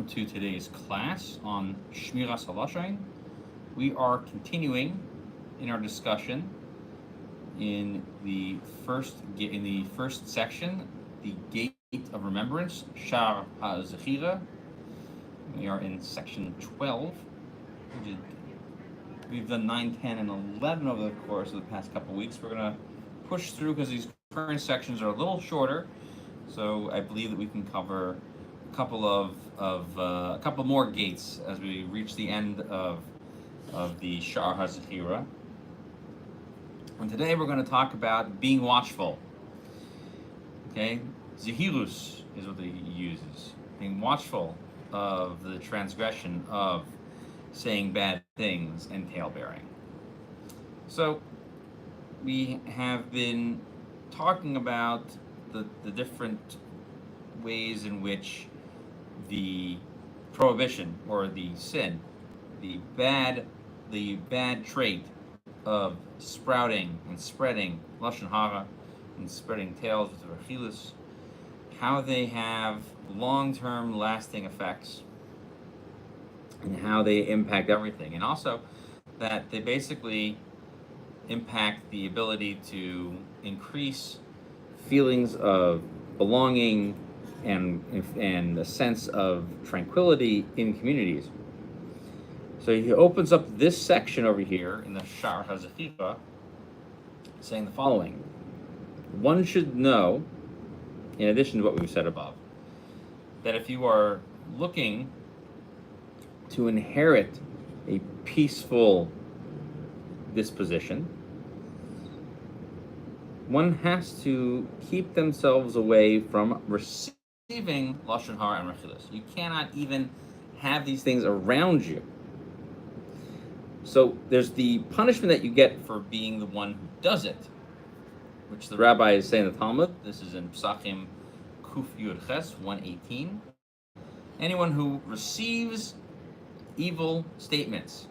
to today's class on Shmiras HaLashon. We are continuing in our discussion in the first section, the Gate of Remembrance, Shar HaZechira. We are in section 12. We've done 9, 10, and 11 over the course of the past couple weeks. We're going to push through because these current sections are a little shorter. So I believe that we can cover a couple more gates as we reach the end of the Shar HaZechira. And today we're going to talk about being watchful. Okay, Zehirus is what he uses. Being watchful of the transgression of saying bad things and talebearing. So we have been talking about the different ways in which the prohibition or the sin, the bad trait of sprouting and spreading lashon hara and spreading tales with rechilas, how they have long-term lasting effects and how they impact everything, and also that they basically impact the ability to increase feelings of belonging and a sense of tranquility in communities. So he opens up this section over here in the Shar HaZechira saying the following: one should know, in addition to what we've said above, that if you are looking to inherit a peaceful disposition, one has to keep themselves away from receiving lashon hara and rechilas. You cannot even have these things around you. So there's the punishment that you get for being the one who does it, which the rabbi is saying in the Talmud. This is in Psachim Kuf Yud Ches 118. Anyone who receives evil statements,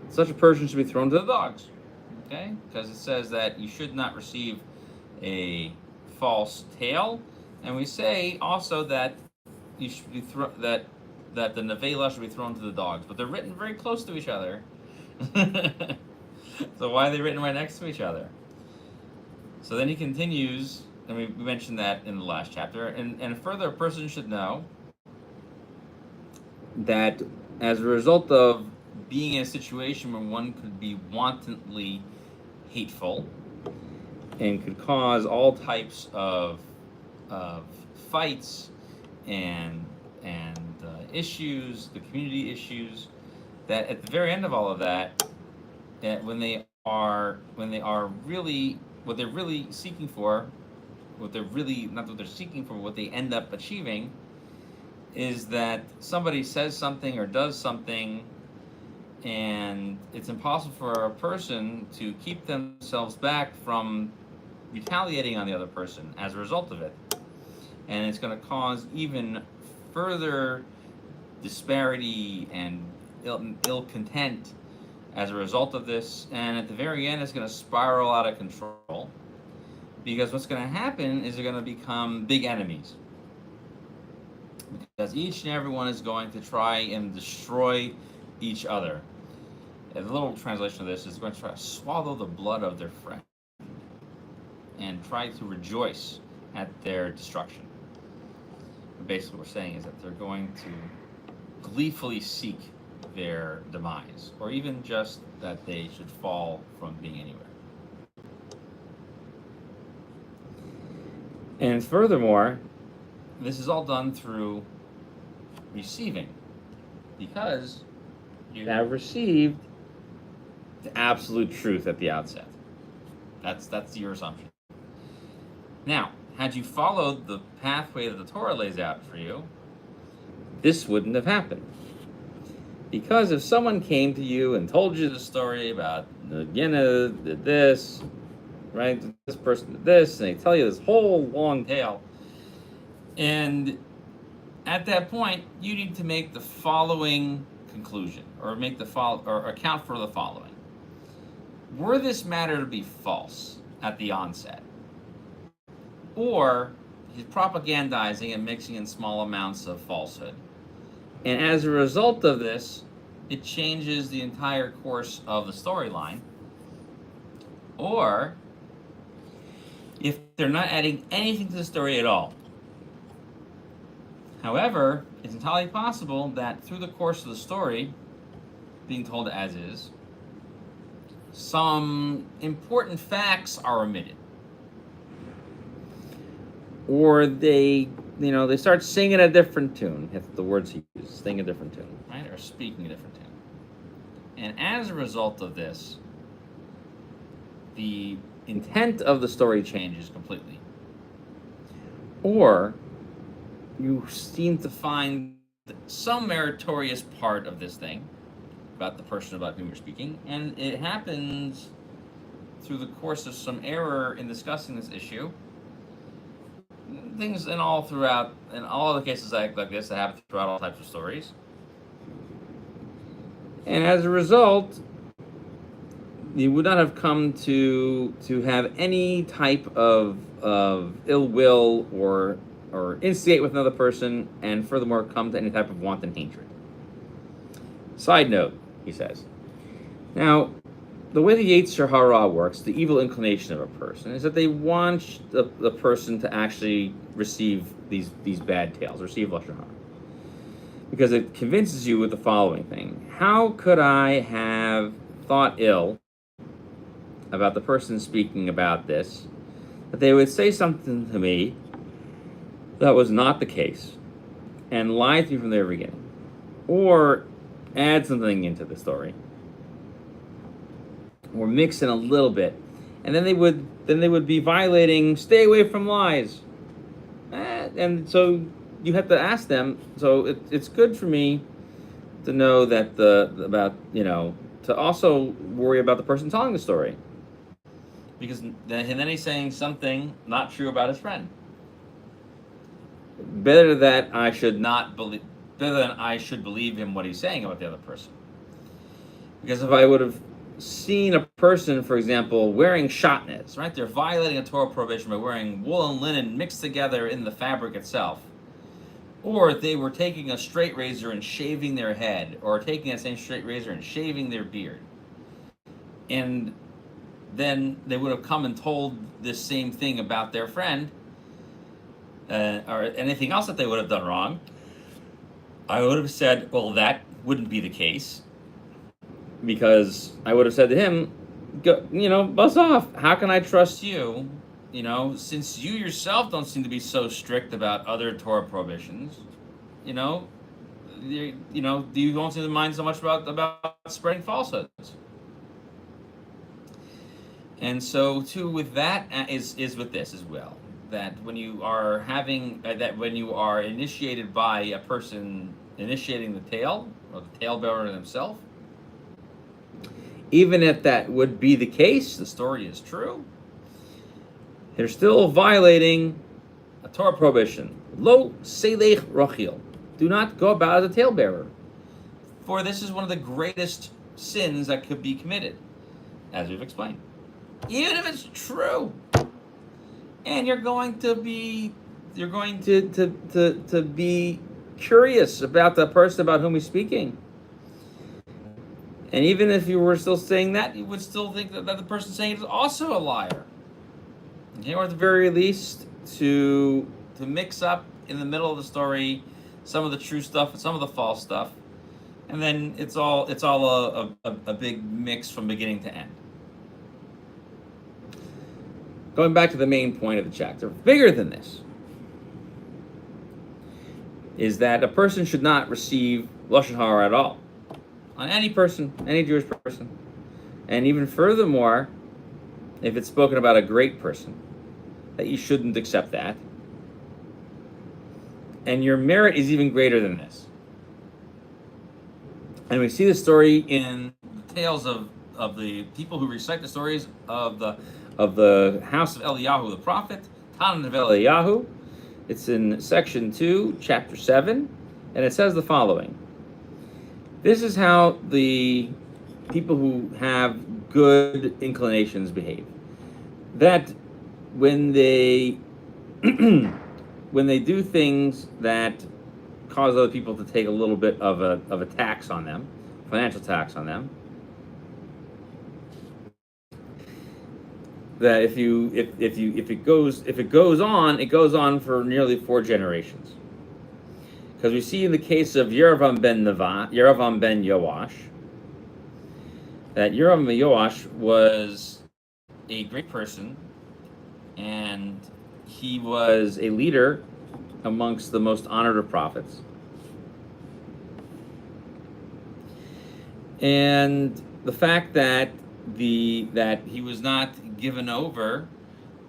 such a person should be thrown to the dogs. Okay, because it says that you should not receive a false tale, and we say also that you should be that the nevela should be thrown to the dogs, but they're written very close to each other. So why are they written right next to each other? So then he continues, and we mentioned that in the last chapter, and further, a person should know that as a result of being in a situation where one could be wantonly hateful and could cause all types of fights and issues, the community issues, that at the very end of all of that, when they are really what they're really seeking for, what they end up achieving is that somebody says something or does something, and it's impossible for a person to keep themselves back from retaliating on the other person as a result of it. And it's going to cause even further disparity and ill content as a result of this. And at the very end, it's going to spiral out of control, because what's going to happen is they're going to become big enemies. Because each and every one is going to try and destroy each other. A little translation of this is going to try to swallow the blood of their friend and try to rejoice at their destruction. But basically what we're saying is that they're going to gleefully seek their demise, or even just that they should fall from being anywhere. And furthermore, this is all done through receiving, because you have received the absolute truth at the outset. That's your assumption. Now, had you followed the pathway that the Torah lays out for you, this wouldn't have happened. Because if someone came to you and told you the story about the Yena did this, right? This person did this, and they tell you this whole long tale, and at that point, you need to make the following conclusion, or account for the following. Were this matter to be false at the onset, or he's propagandizing and mixing in small amounts of falsehood, And as a result of this, it changes the entire course of the storyline. Or if they're not adding anything to the story at all. However, it's entirely possible that through the course of the story, being told as is, some important facts are omitted. Or they start singing a different tune. That's the words he uses, sing a different tune, right? Or speaking a different tune. And as a result of this, the intent of the story changes completely. Or you seem to find some meritorious part of this thing about the person about whom you're speaking, and it happens through the course of some error in discussing this issue. Things in all the cases like this that happen throughout all types of stories. And as a result, you would not have come to have any type of ill will or instigate with another person, and furthermore come to any type of wanton hatred. Side note, he says. Now, the way the Yetzer Hara works, the evil inclination of a person, is that they want the person to actually receive these bad tales, receive Lashon Hara. Because it convinces you with the following thing. How could I have thought ill about the person speaking about this, that they would say something to me that was not the case, and lie to me from the very beginning, or add something into the story, or mix in a little bit, and then they would be violating "stay away from lies," and so you have to ask them. So it's good for me to know that to also worry about the person telling the story, because then he's saying something not true about his friend. Better than I should believe him what he's saying about the other person. Because if I would have seen a person, for example, wearing shatnez, right? They're violating a Torah prohibition by wearing wool and linen mixed together in the fabric itself. Or if they were taking a straight razor and shaving their head, or taking that same straight razor and shaving their beard. And then they would have come and told this same thing about their friend, or anything else that they would have done wrong, I would have said, well, that wouldn't be the case. Because I would have said to him, buzz off. How can I trust you? Since you yourself don't seem to be so strict about other Torah prohibitions, do you don't seem to mind so much about spreading falsehoods? And so too with that is with this as well. That when you are initiated by a person initiating the tale, or the talebearer himself, even if that would be the case, the story is true, they're still violating a Torah prohibition. Lo selech rachil. Do not go about as a talebearer. For this is one of the greatest sins that could be committed, as we've explained. Even if it's true. And you're going to be curious about the person about whom he's speaking. And even if you were still saying that, you would still think that the person saying it is also a liar. Okay, or at the very least, to mix up in the middle of the story some of the true stuff and some of the false stuff, and then it's all a big mix from beginning to end. Going back to the main point of the chapter, bigger than this, is that a person should not receive Lashon Hara at all. On any person, any Jewish person. And even furthermore, if it's spoken about a great person, that you shouldn't accept that. And your merit is even greater than this. And we see the story in the tales of the people who recite the stories of the house of Eliyahu the prophet, Tanan of Eliyahu. It's in section 2, chapter 7, and it says the following. This is how the people who have good inclinations behave. That when they when they do things that cause other people to take a little bit of a tax on them, financial tax on them. That if it goes on, it goes on for nearly 4 generations. Because we see in the case of Yerovam ben Yoash, that Yerovam ben Yoash was a great person, and he was a leader amongst the most honored of prophets. And the fact that he was not given over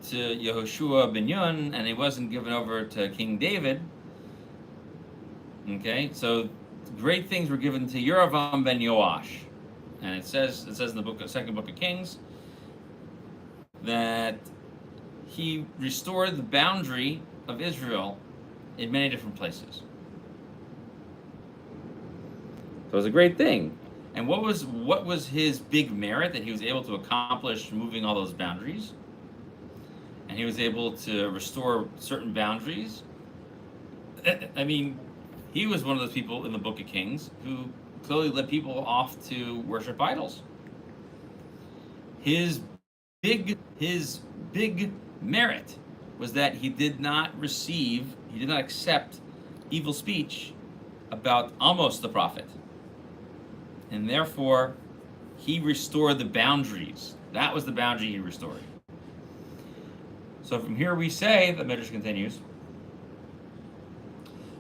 to Yehoshua ben Nun, and he wasn't given over to King David. Okay, so great things were given to Yerovam ben Yoash, and it says in the second book of Kings that he restored the boundary of Israel in many different places. So it was a great thing. And what was his big merit that he was able to accomplish moving all those boundaries? And he was able to restore certain boundaries. I mean, he was one of those people in the Book of Kings who clearly led people off to worship idols. His big merit was that he did not accept evil speech about Amos the prophet. And therefore, he restored the boundaries. That was the boundary he restored. So from here we say, the Midrash continues,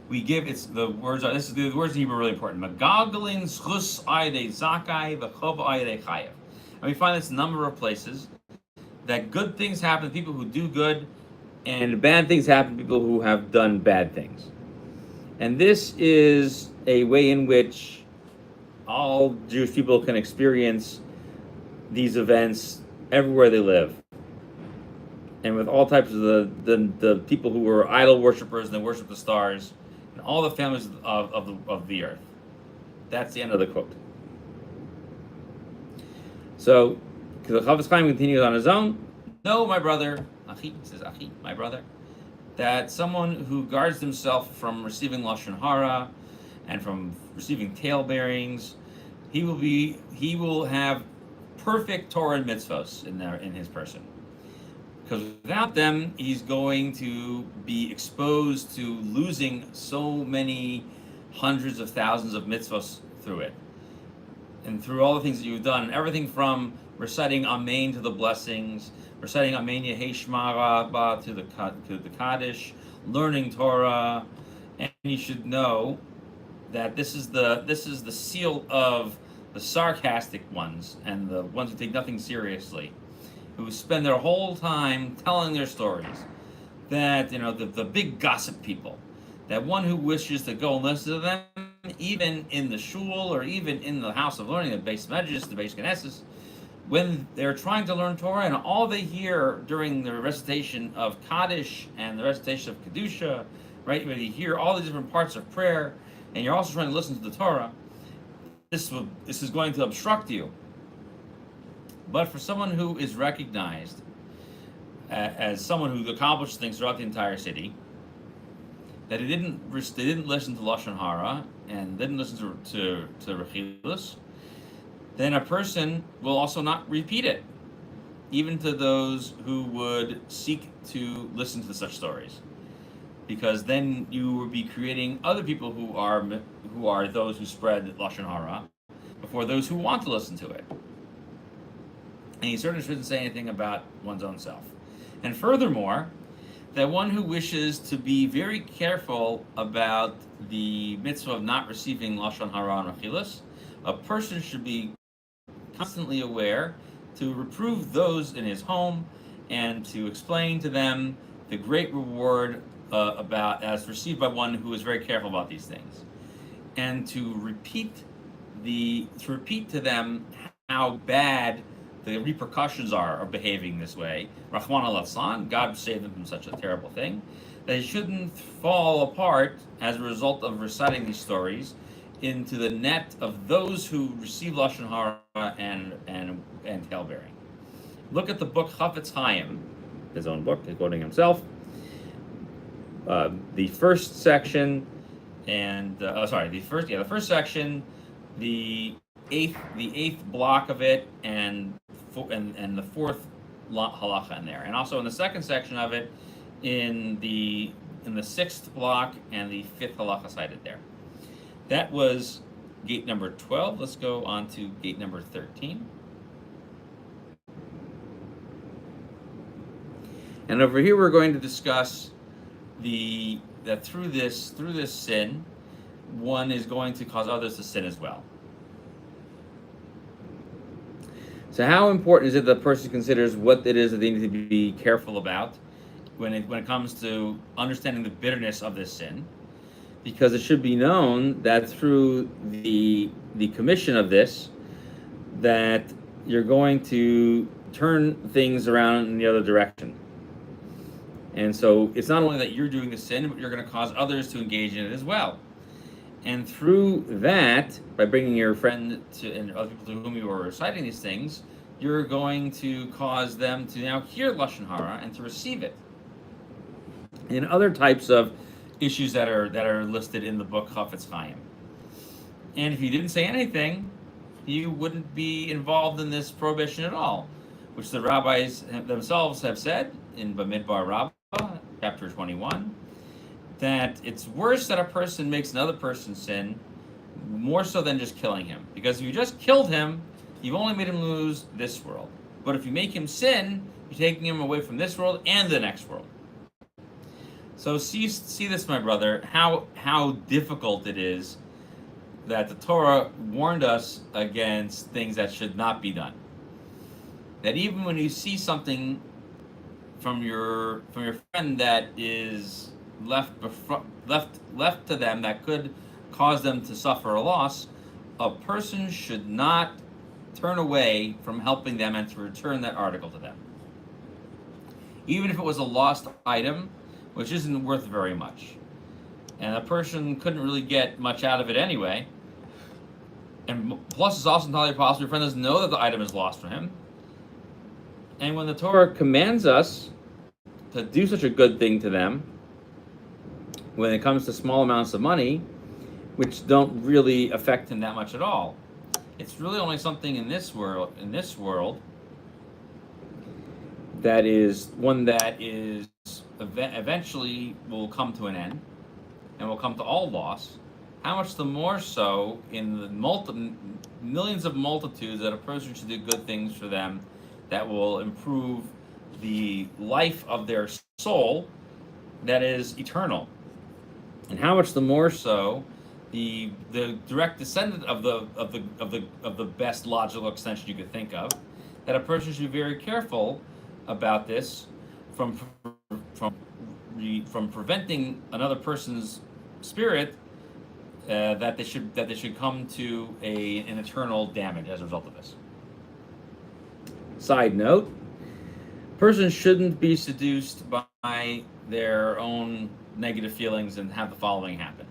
we give, the words in Hebrew are really important. Magagalin schus ayde zakai v'chov ayde chayev. And we find this in a number of places, that good things happen to people who do good, and bad things happen to people who have done bad things. And this is a way in which all Jewish people can experience these events everywhere they live. And with all types of the people who were idol worshippers and they worship the stars, and all the families of the earth. That's the end of the quote. So, the Chafetz Chaim continues on his own. No, my brother, Achi, says Achi, my brother, that someone who guards himself from receiving Lashon Hara and from receiving tail bearings, he will have perfect Torah and mitzvos in his person. Because without them, he's going to be exposed to losing so many hundreds of thousands of mitzvos through it. And through all the things that you've done, everything from reciting Amen to the blessings, reciting Amen Yehei Shema Rabbah to the Kaddish, learning Torah, and you should know that this is the seal of the sarcastic ones and the ones who take nothing seriously, who spend their whole time telling their stories. That the big gossip people, that one who wishes to go and listen to them, even in the shul or even in the house of learning, the Beis Medrash, the Beis Knesses, when they're trying to learn Torah and all they hear during the recitation of Kaddish and the recitation of Kedusha, right, where you hear all the different parts of prayer, and you're also trying to listen to the Torah, this is going to obstruct you. But for someone who is recognized as someone who accomplished things throughout the entire city, that they didn't listen to Lashon Hara and didn't listen to Rechilus, then a person will also not repeat it, even to those who would seek to listen to such stories. Because then you would be creating other people who are those who spread Lashon Hara before those who want to listen to it. And you certainly shouldn't say anything about one's own self. And furthermore, that one who wishes to be very careful about the mitzvah of not receiving Lashon Hara and Rechilus, a person should be constantly aware to reprove those in his home and to explain to them the great reward as received by one who is very careful about these things, and to repeat to them how bad the repercussions are of behaving this way. Rahman al-Aslan, God save them from such a terrible thing. They shouldn't fall apart as a result of reciting these stories into the net of those who receive Lashon Hara and tail bearing. Look at the book Chafetz Chaim, his own book, he's quoting himself. The first section and the first section, the eighth block of it, and the fourth halacha in there, and also in the second section of it, in the sixth block and the fifth halacha cited there. That was gate number 12. Let's go on to gate number 13. And over here we're going to discuss that through this sin, one is going to cause others to sin as well. So how important is it that the person considers what it is that they need to be careful about when it comes to understanding the bitterness of this sin? Because it should be known that through the commission of this, that you're going to turn things around in the other direction. And so it's not only that you're doing the sin, but you're going to cause others to engage in it as well. And through that, by bringing your friend and other people to whom you are reciting these things, you're going to cause them to now hear Lashon Hara and to receive it. And other types of issues that are listed in the book Chafetz Chaim. And if you didn't say anything, you wouldn't be involved in this prohibition at all, which the rabbis themselves have said in Bamidbar Rabbah, chapter 21, that it's worse that a person makes another person sin, more so than just killing him. Because if you just killed him, you've only made him lose this world. But if you make him sin, you're taking him away from this world and the next world. So see this, my brother, how difficult it is that the Torah warned us against things that should not be done. That even when you see something from your friend that is left to them that could cause them to suffer a loss, a person should not turn away from helping them and to return that article to them. Even if it was a lost item, which isn't worth very much. And a person couldn't really get much out of it anyway. And plus, it's also entirely possible your friend doesn't know that the item is lost from him. And when the Torah commands us to do such a good thing to them, when it comes to small amounts of money, which don't really affect him that much at all, it's really only something in this world that is one that is eventually will come to an end and will come to all loss. How much the more so in the millions of multitudes that a person should do good things for them that will improve the life of their soul that is eternal. And how much the more so the direct descendant of the best logical extension you could think of, that a person should be very careful about this from preventing another person's spirit that they should come to an eternal damage as a result of this. Side note: persons shouldn't be seduced by their own negative feelings and have the following happen.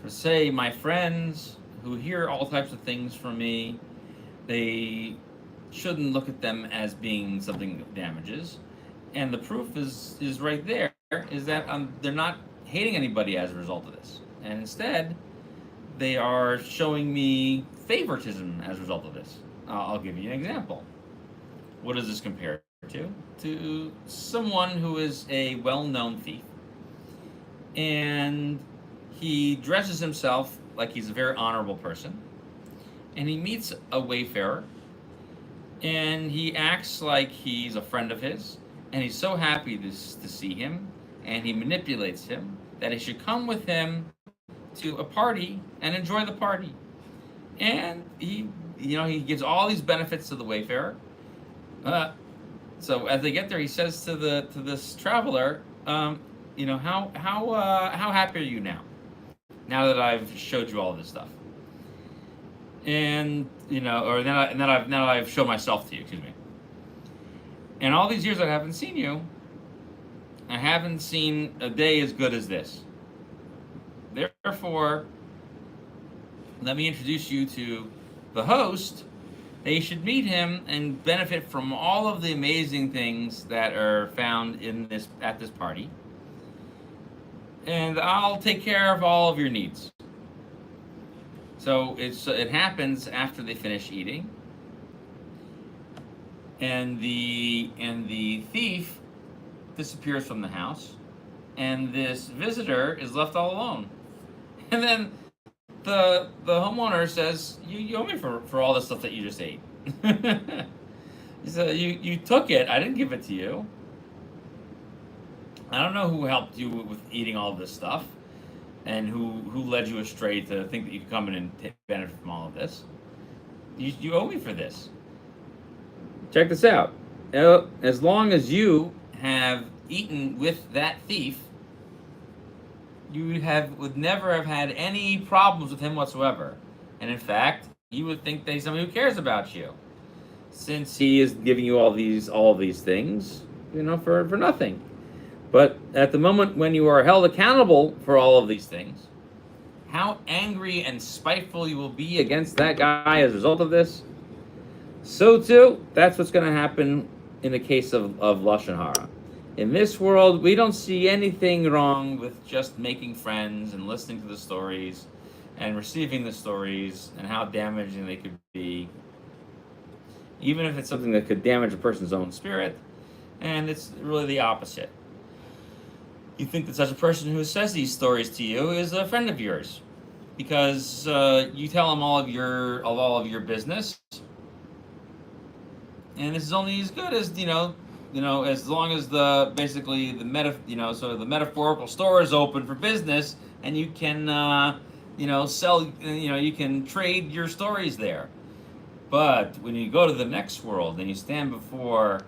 For say, my friends who hear all types of things from me, they shouldn't look at them as being something that damages. And the proof is right there, is that they're not hating anybody as a result of this. And instead, they are showing me favoritism as a result of this. I'll give you an example. What does this compare to? To someone who is a well-known thief. And he dresses himself like he's a very honorable person. And he meets a wayfarer. And he acts like he's a friend of his. And he's so happy to see him. And he manipulates him that he should come with him to a party and enjoy the party. And he gives all these benefits to the wayfarer. So as they get there, he says to this traveler, how happy are you now? Now that I've showed you all this stuff, and now that I've shown myself to you. Excuse me. And all these years I haven't seen you. I haven't seen a day as good as this. Therefore, let me introduce you to the host. They should meet him and benefit from all of the amazing things that are found at this party. and I'll take care of all of your needs. So it happens after they finish eating, and the thief disappears from the house, and this visitor is left all alone. And then the homeowner says, you owe me for all the stuff that you just ate. He said, you took it. I didn't give it to you. I don't know who helped you with eating all of this stuff, and who led you astray to think that you could come in and take benefit from all of this. You owe me for this. Check this out. As long as you have eaten with that thief, you would never have had any problems with him whatsoever. And in fact, you would think that he's somebody who cares about you, since he is giving you all these things, for nothing. But at the moment when you are held accountable for all of these things, how angry and spiteful you will be against that guy as a result of this. So too, that's what's going to happen in the case of Lashon Hara. In this world, we don't see anything wrong with just making friends and listening to the stories and receiving the stories and how damaging they could be, even if it's something that could damage a person's own spirit. And it's really the opposite. You think that such a person who says these stories to you is a friend of yours, because you tell him all of your business, and this is only as good as as long as the metaphorical store is open for business, and you can sell, you can trade your stories there. But when you go to the next world and you stand before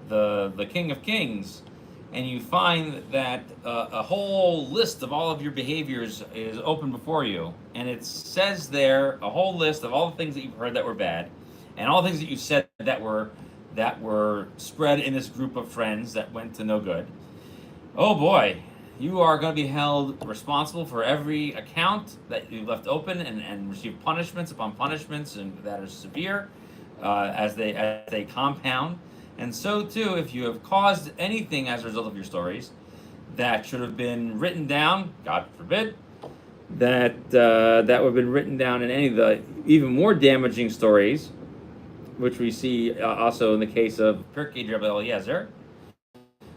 the King of Kings, and you find that a whole list of all of your behaviors is open before you, and it says there a whole list of all the things that you've heard that were bad, and all the things that you said that were spread in this group of friends that went to no good. Oh boy, you are going to be held responsible for every account that you left open, and receive punishments upon punishments, and that are severe as they compound. And so too, if you have caused anything as a result of your stories that should have been written down, God forbid, that would have been written down in any of the even more damaging stories, which we see also in the case of Pirkei Rabbi Eliezer,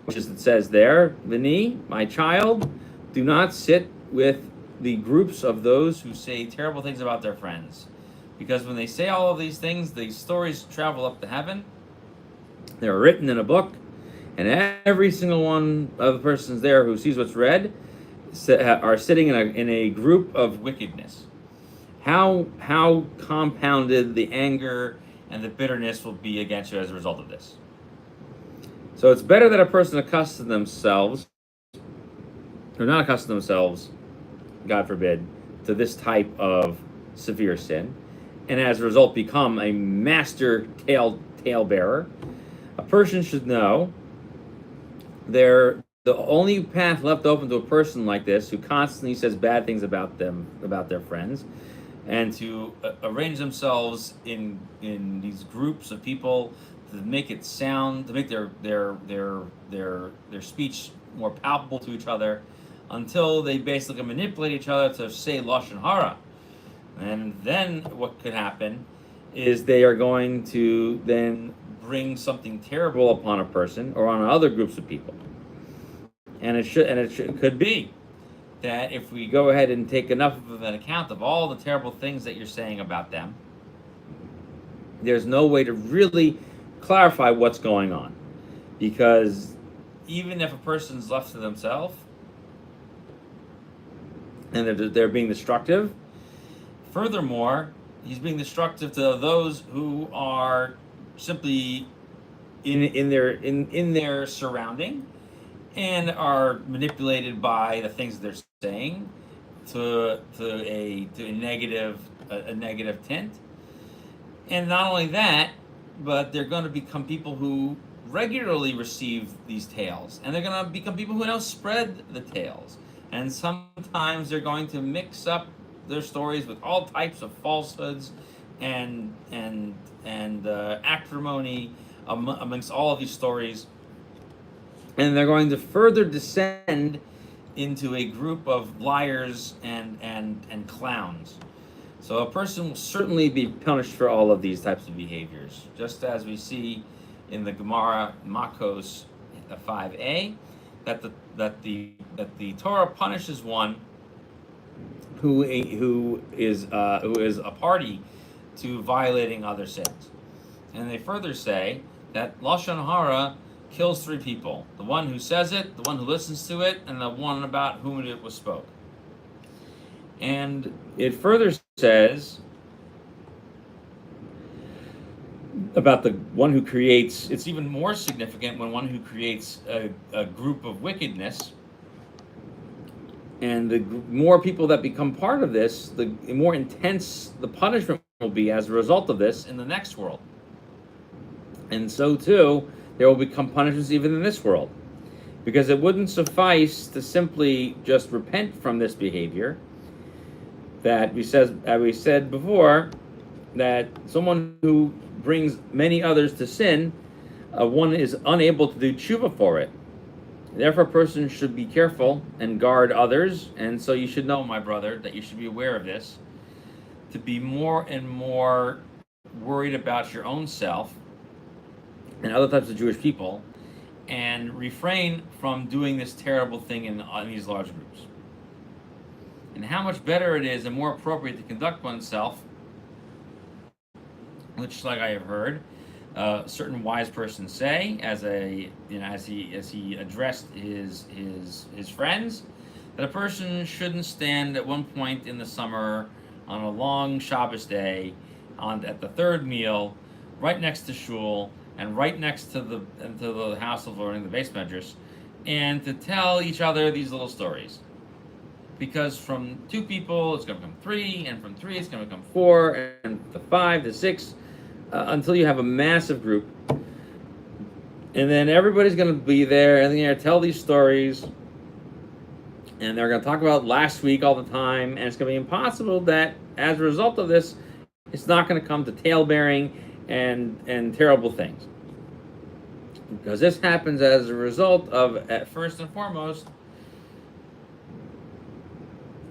which is, it says there, Vini, my child, do not sit with the groups of those who say terrible things about their friends, because when they say all of these things, these stories travel up to heaven. They're written in a book, and every single one of the persons there who sees what's read are sitting in a group of wickedness. How compounded the anger and the bitterness will be against you as a result of this. So it's better that a person accustom themselves, or not accustom themselves, God forbid, to this type of severe sin, and as a result become a master talebearer. A person should know the only path left open to a person like this, who constantly says bad things about their friends, and to arrange themselves in these groups of people to make it sound, to make their speech more palpable to each other, until they basically manipulate each other to say Lashon Hara. And then what could happen is they are going to then bring something terrible upon a person or on other groups of people. And it could be that if we go ahead and take enough of an account of all the terrible things that you're saying about them, there's no way to really clarify what's going on. Because even if a person's left to themselves and they're being destructive, furthermore, he's being destructive to those who are simply in their surrounding and are manipulated by the things that they're saying to a negative tint. And not only that, but they're going to become people who regularly receive these tales, and they're going to become people who now spread the tales. And sometimes they're going to mix up their stories with all types of falsehoods and acrimony amongst all of these stories, and they're going to further descend into a group of liars and clowns. So a person will certainly be punished for all of these types of behaviors, just as we see in the Gemara Makos 5a, that the Torah punishes one who is a party to violating other sins. And they further say that Lashon Hara kills three people: the one who says it, the one who listens to it, and the one about whom it was spoke. And it further says about the one who creates, it's even more significant when one who creates a group of wickedness, and the more people that become part of this, the more intense the punishment will be as a result of this in the next world. And so too, there will become punishments even in this world, because it wouldn't suffice to simply just repent from this behavior. That we said before, that someone who brings many others to sin, one is unable to do tshuva for it. Therefore, a person should be careful and guard others. And so you should know, my brother, that you should be aware of this, to be more and more worried about your own self and other types of Jewish people, and refrain from doing this terrible thing in these large groups. And how much better it is and more appropriate to conduct oneself, which, like I have heard certain wise persons say, as he addressed his friends, that a person shouldn't stand at one point in the summer on a long Shabbos day at the third meal, right next to shul and right next to the house of learning, the base medrash, and to tell each other these little stories. Because from two people, it's going to become three, and from three, it's going to become four, and to five, to six, until you have a massive group. And then everybody's going to be there, and they're going to tell these stories, and they're going to talk about last week all the time, and it's going to be impossible that, as a result of this, it's not going to come to tail-bearing and terrible things. Because this happens as a result of, first and foremost,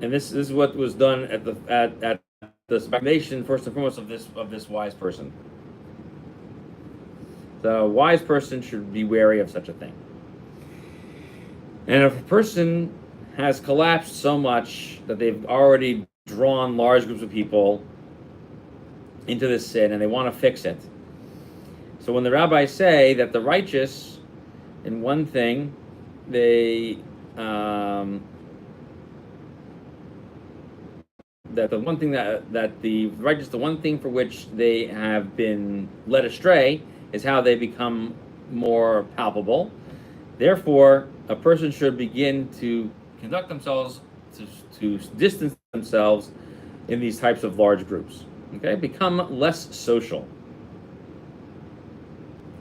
and this is what was done at the foundation, first and foremost, of this wise person. The wise person should be wary of such a thing. And if a person has collapsed so much that they've already drawn large groups of people into this sin and they want to fix it. So when the rabbis say that the righteous, in one thing, they that the one thing that the righteous, the one thing for which they have been led astray is how they become more palpable. Therefore, a person should begin to conduct themselves to distance themselves in these types of large groups. Okay, become less social,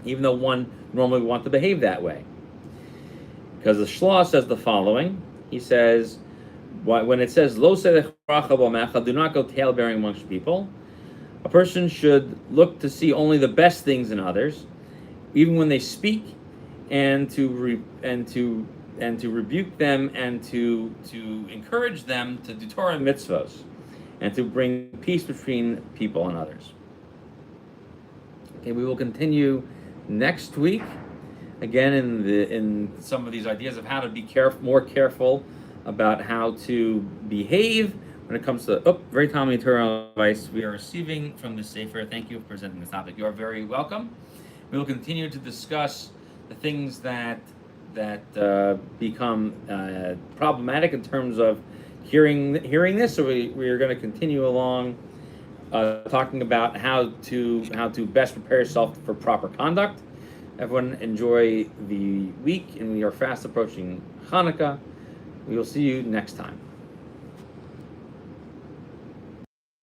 even though one normally would want to behave that way. Because the Shloah says the following. He says, when it says lo do not go tail-bearing amongst people, a person should look to see only the best things in others, even when they speak, and to rebuke them and to encourage them to do Torah and mitzvos, and to bring peace between people and others. Okay, we will continue next week again in some of these ideas of how to be more careful about how to behave when it comes to very timely Torah advice we are receiving from the Sefer. Thank you for presenting this topic. You are very welcome. We will continue to discuss the things that become problematic in terms of hearing this. So we are going to continue along talking about how to best prepare yourself for proper conduct. Everyone enjoy the week, and we are fast approaching Hanukkah. We will see you next time.